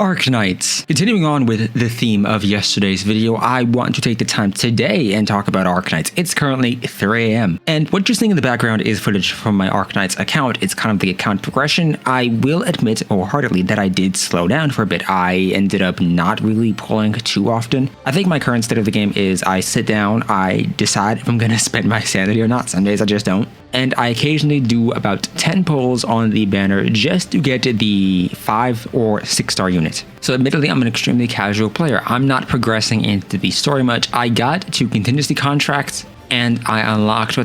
Arknights. Continuing on with the theme of yesterday's video, I want to take the time today and talk about Arknights. It's currently 3 a.m. and what you're seeing in the background is footage from my Arknights account. It's kind of the account progression. I will admit wholeheartedly that I did slow down for a bit. I ended up not really pulling too often. I think my current state of the game is I sit down, I decide if I'm going to spend my sanity or not. Some days I just don't. And I occasionally do about 10 pulls on the banner just to get the 5 or 6 star unit. So admittedly, I'm an extremely casual player. I'm not progressing into the story much. I got to contingency contracts and I unlocked,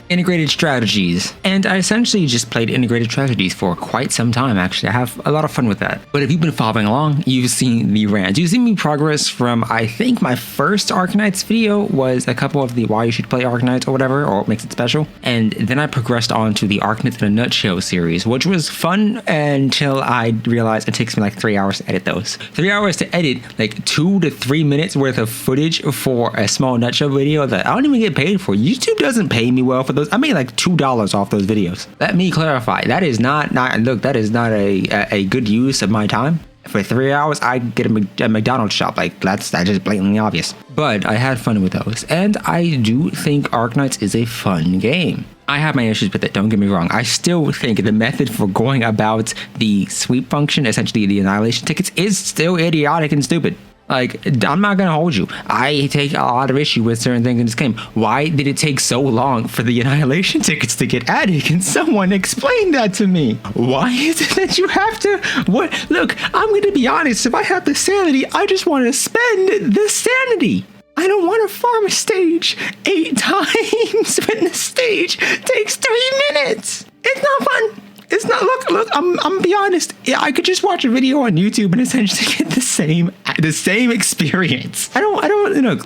integrated strategies. And I essentially just played integrated strategies for quite some time, actually. I have a lot of fun with that. But if you've been following along, you've seen the rant. You've seen me progress from, I think my first Arknights video was a couple of the why you should play Arknights or whatever, or what makes it special. And then I progressed on to the Arknights in a Nutshell series, which was fun until I realized it takes me like 3 hours to edit those. 3 hours to edit like 2 to 3 minutes worth of footage for a small nutshell video that I don't even get paid for. YouTube doesn't pay me well for those. I made like $2 off those videos. Let me clarify. That is not that is not a good use of my time. For 3 hours, I get a McDonald's shop. Like that's just blatantly obvious. But I had fun with those, and I do think Arknights is a fun game. I have my issues with it, don't get me wrong. I still think the method for going about the sweep function, essentially the annihilation tickets, is still idiotic and stupid. Like, I'm not gonna hold you. I take a lot of issue with certain things in this game. Why did it take so long for the annihilation tickets to get added? Can someone explain that to me? Why is it that you have to? What? Look, I'm gonna be honest. If I have the sanity, I just want to spend the sanity. I don't want to farm a stage 8 times when the stage takes 3 minutes. It's not fun. It's not. Look. I'm be honest. Yeah, I could just watch a video on YouTube and essentially get the same experience. I don't.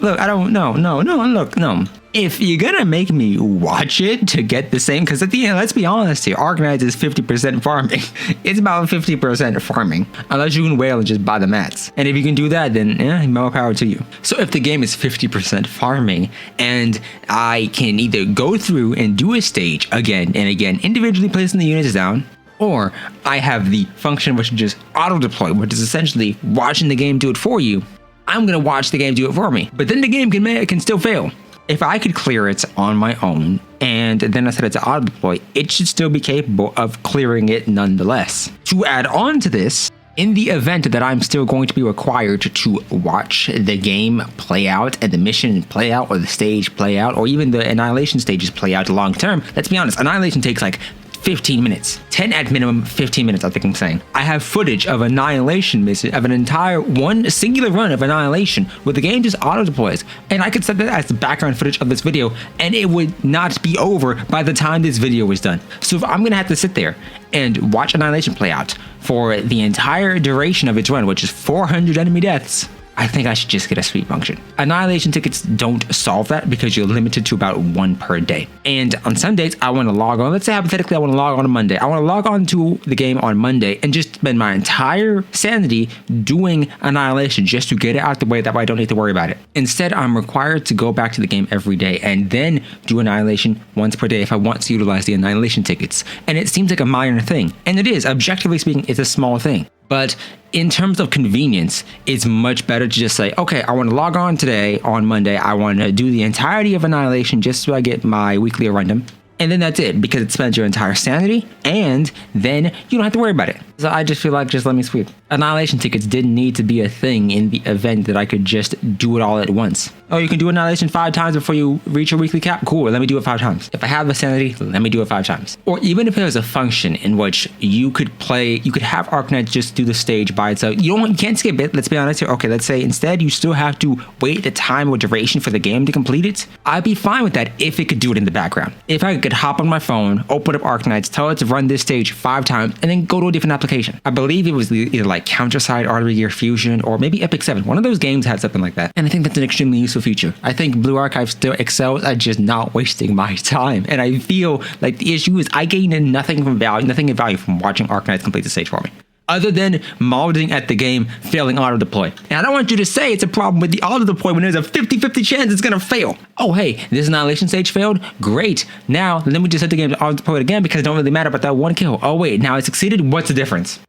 Look. No. If you're gonna make me watch it to get the same, because at the end, let's be honest here, Arknights is 50% farming. It's about 50% farming, unless you can whale and just buy the mats. And if you can do that, then yeah, more power to you. So if the game is 50% farming, and I can either go through and do a stage again and again, individually placing the units down, or I have the function which is just auto deploy, which is essentially watching the game do it for you. I'm gonna watch the game do it for me, but then the game can still fail. If I could clear it on my own, and then I set it to auto deploy, it should still be capable of clearing it nonetheless. To add on to this, in the event that I'm still going to be required to watch the game play out and the mission play out or the stage play out or even the annihilation stages play out long term, let's be honest, annihilation takes like 15 minutes. 10 at minimum, 15 minutes, I think I'm saying. I have footage of annihilation mission, of an entire one singular run of annihilation where the game just auto deploys. And I could set that as the background footage of this video and it would not be over by the time this video is done. So if I'm gonna have to sit there and watch annihilation play out for the entire duration of its run, which is 400 enemy deaths, I think I should just get a sweep function. Annihilation tickets don't solve that because you're limited to about 1 per day. And on some days, I want to log on. Let's say hypothetically, I want to log on on Monday. I want to log on to the game on Monday and just spend my entire sanity doing annihilation just to get it out the way. That way I don't need to worry about it. Instead, I'm required to go back to the game every day and then do annihilation once per day if I want to utilize the annihilation tickets. And it seems like a minor thing. And it is, objectively speaking, it's a small thing. But in terms of convenience, it's much better to just say, okay, I want to log on today on Monday. I want to do the entirety of annihilation just so I get my weekly addendum. And then that's it, because it spends your entire sanity, and then you don't have to worry about it. So I just feel like just let me sweep. Annihilation tickets didn't need to be a thing in the event that I could just do it all at once. Oh, you can do annihilation 5 times before you reach your weekly cap? Cool, let me do it 5 times. If I have the sanity, let me do it 5 times. Or even if there's a function in which you could have Arknights just do the stage by itself. You can't skip it, let's be honest here. Okay, let's say instead you still have to wait the time or duration for the game to complete it. I'd be fine with that if it could do it in the background. If I could hop on my phone, open up Arknights, tell it to run this stage 5 times, and then go to a different application. I believe it was either like Counterside, Artery Gear Fusion, or maybe Epic 7. One of those games had something like that. And I think that's an extremely useful feature. I think Blue Archive still excels at just not wasting my time. And I feel like the issue is I gain nothing of value from watching Arknights complete the stage for me, other than modding at the game failing auto deploy. And I don't want you to say it's a problem with the auto deploy when there's a 50-50 chance it's gonna fail. Oh, hey, this annihilation stage failed? Great. Now, let me just set the game to auto deploy it again because it don't really matter about that 1 kill. Oh, wait, now it succeeded? What's the difference?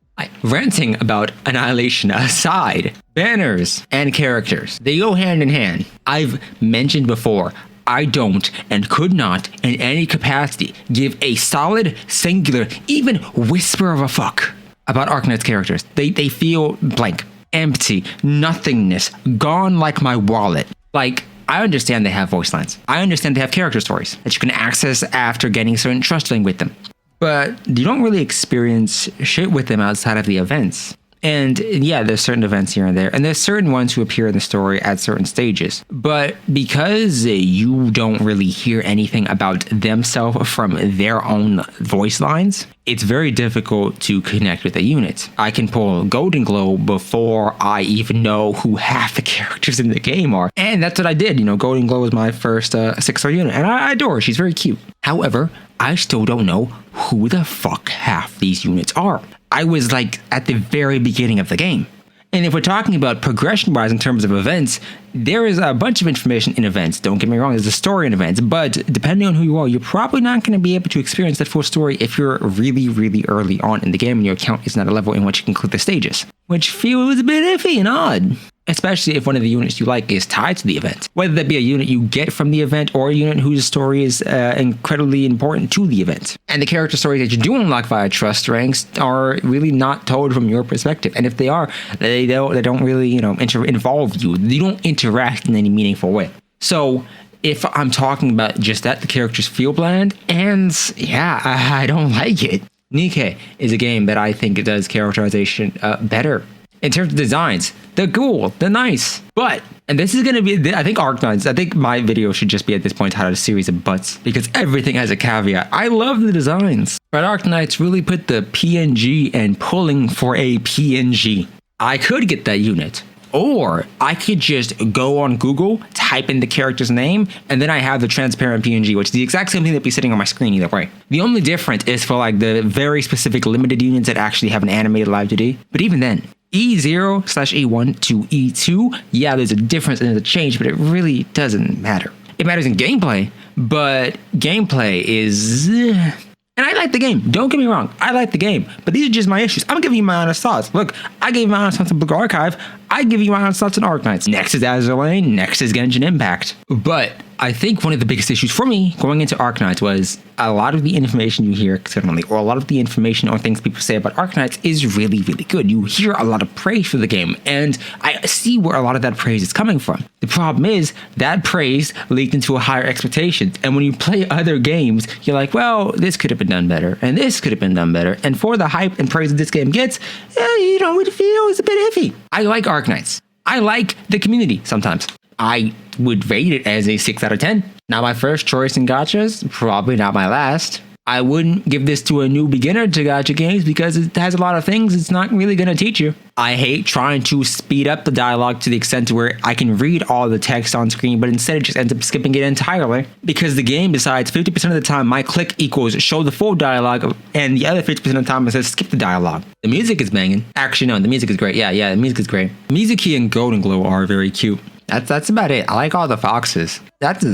Ranting about Annihilation aside, banners and characters, they go hand in hand. I've mentioned before, I don't and could not in any capacity give a solid, singular, even whisper of a fuck about Arknights characters. They feel blank, empty, nothingness, gone like my wallet. Like, I understand they have voice lines. I understand they have character stories that you can access after getting certain trusting with them. But you don't really experience shit with them outside of the events. And yeah, there's certain events here and there, and there's certain ones who appear in the story at certain stages. But because you don't really hear anything about themselves from their own voice lines, it's very difficult to connect with the units. I can pull Golden Glow before I even know who half the characters in the game are. And that's what I did. You know, Golden Glow was my first 6-star unit, and I adore her. She's very cute. However, I still don't know who the fuck half these units are. I was like at the very beginning of the game. And if we're talking about progression-wise in terms of events, there is a bunch of information in events. Don't get me wrong, there's a story in events, but depending on who you are, you're probably not going to be able to experience that full story if you're really, really early on in the game and your account isn't at a level in which you can complete the stages, which feels a bit iffy and odd. Especially if one of the units you like is tied to the event. Whether that be a unit you get from the event or a unit whose story is incredibly important to the event. And the character stories that you do unlock via trust ranks are really not told from your perspective. And if they are, they don't really, involve you. They don't interact in any meaningful way. So if I'm talking about just that, the characters feel bland, and yeah, I don't like it. Nikke is a game that I think it does characterization better. In terms of designs, they're cool, they're nice, but, and this is going to be, I think Arknights, I think my video should just be at this point titled a series of buts, because everything has a caveat. I love the designs, but Arknights really put the PNG and pulling for a PNG. I could get that unit, or I could just go on Google, type in the character's name, and then I have the transparent PNG, which is the exact same thing that'd be sitting on my screen either way. The only difference is for like the very specific limited units that actually have an animated live 2D, but even then, E0/E1 to E2, yeah, there's a difference and there's a change, but it really doesn't matter. It matters in gameplay, but gameplay is... And I like the game. Don't get me wrong. I like the game. But these are just my issues. I'm giving you my honest thoughts. Look, I gave you my honest thoughts on Book Archive. I give you my honest thoughts on Arknights. Next is Azure Lane. Next is Genshin Impact. But I think one of the biggest issues for me going into Arknights was a lot of the information you hear externally, or a lot of the information or things people say about Arknights is really, really good. You hear a lot of praise for the game, and I see where a lot of that praise is coming from. The problem is that praise leaked into a higher expectation, and when you play other games, you're like, well, this could have been done better, and this could have been done better, and for the hype and praise that this game gets, it feels a bit iffy. I like Arknights. I like the community sometimes. I would rate it as a 6 out of 10. Not my first choice in gachas, probably not my last. I wouldn't give this to a new beginner to gacha games because it has a lot of things it's not really going to teach you. I hate trying to speed up the dialogue to the extent to where I can read all the text on screen, but instead it just ends up skipping it entirely. Because the game decides 50% of the time my click equals show the full dialogue, and the other 50% of the time it says skip the dialogue. The music is banging. Actually, no, the music is great. Yeah, the music is great. Mizuki and Golden Glow are very cute. That's about it. I like all the foxes. That's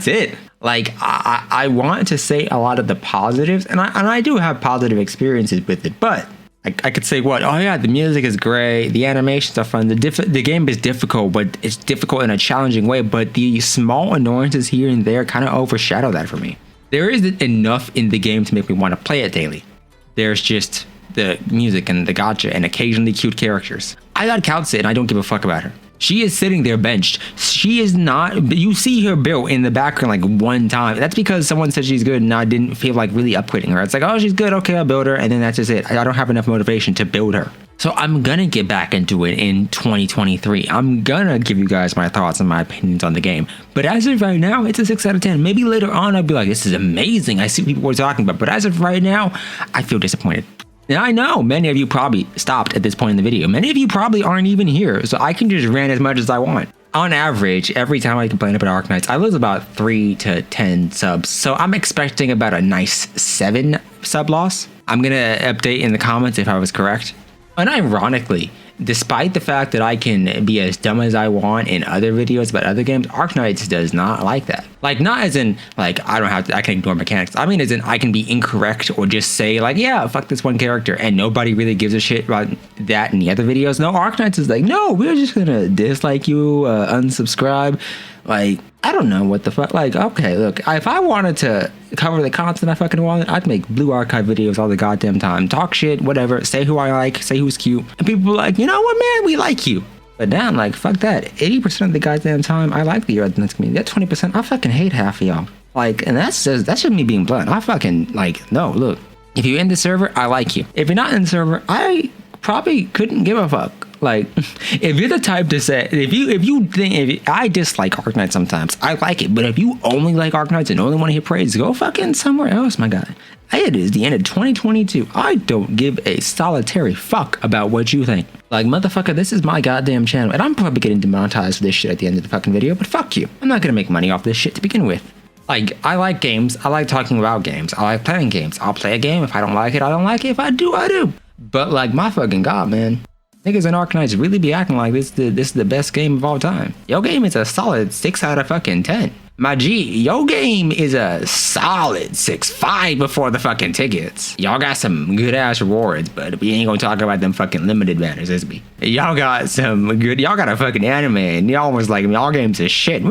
it. Like, I want to say a lot of the positives, and I do have positive experiences with it, but I could say what? Oh yeah, the music is great, the animations are fun, the game is difficult, but it's difficult in a challenging way, but the small annoyances here and there kind of overshadow that for me. There isn't enough in the game to make me want to play it daily. There's just the music and the gacha and occasionally cute characters. I got Kaltze and I don't give a fuck about her. She is sitting there benched. She is not, you see her build in the background like one time. That's because someone said she's good and I didn't feel like really upgrading her. It's like, oh, she's good, okay, I'll build her, and then that's just it. I don't have enough motivation to build her. So I'm gonna get back into it in 2023. I'm gonna give you guys my thoughts and my opinions on the game. But as of right now, it's a 6 out of 10. Maybe later on I'll be like, this is amazing. I see what people were talking about. But as of right now, I feel disappointed. And I know many of you probably stopped at this point in the video. Many of you probably aren't even here, so I can just rant as much as I want. On average, every time I complain about Arknights, I lose about 3 to 10 subs. So I'm expecting about a nice 7 sub loss. I'm gonna update in the comments if I was correct. Unironically, despite the fact that I can be as dumb as I want in other videos about other games, Arknights does not like that. Like, not as in, like, I can ignore mechanics. I mean, as in, I can be incorrect or just say, like, yeah, fuck this one character, and nobody really gives a shit about that in the other videos. No, Arknights is like, no, we're just gonna dislike you, unsubscribe. Like, I don't know what the fuck. Like, okay, look, if I wanted to cover the content I fucking wanted, I'd make Blue Archive videos all the goddamn time. Talk shit, whatever, say who I like, say who's cute. And people are like, you know what, man, we like you. But now I'm like, fuck that. 80% of the goddamn time, I like the Arknights community. That 20%, I fucking hate half of y'all. Like, and that's just me being blunt. I fucking, like, no, look. If you're in the server, I like you. If you're not in the server, I probably couldn't give a fuck. Like, if you're the type to say, I dislike Arknights sometimes, I like it, but if you only like Arknights and only want to hear praise, go fucking somewhere else, my guy. It is the end of 2022. I don't give a solitary fuck about what you think. Like, motherfucker, this is my goddamn channel, and I'm probably getting demonetized for this shit at the end of the fucking video, but fuck you. I'm not gonna make money off this shit to begin with. Like, I like games. I like talking about games. I like playing games. I'll play a game. If I don't like it, I don't like it. If I do, I do. But, like, my fucking god, man. Niggas and Arknights really be acting like this is the best game of all time. Your game is a solid 6 out of fucking 10. My G, your game is a solid 6.5 before the fucking tickets. Y'all got some good ass rewards, but we ain't gonna talk about them fucking limited banners, is we? Y'all got a fucking anime, and y'all was like, y'all games is shit.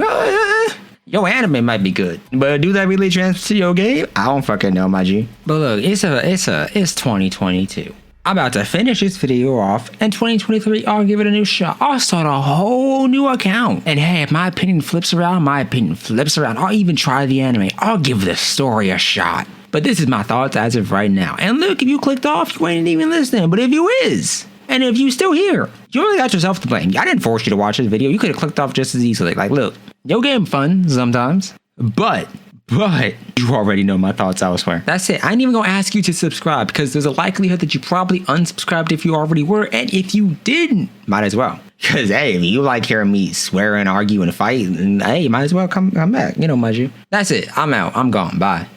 Your anime might be good, but do that really transfer to your game? I don't fucking know, my G. But look, it's 2022. I'm about to finish this video off, and 2023, I'll give it a new shot. I'll start a whole new account. And hey, if my opinion flips around, my opinion flips around. I'll even try the anime. I'll give the story a shot. But this is my thoughts as of right now. And look, if you clicked off, you ain't even listening. But if you is, and if you still here, you only got yourself to blame. I didn't force you to watch this video. You could have clicked off just as easily. Like, look, your game fun sometimes, but you already know my thoughts elsewhere. That's it. I ain't even gonna ask you to subscribe because there's a likelihood that you probably unsubscribed if you already were, and if you didn't, might as well. Because hey, if you like hearing me swear and argue and fight, and hey, might as well come back. You know, Maju. That's it. I'm out. I'm gone. Bye.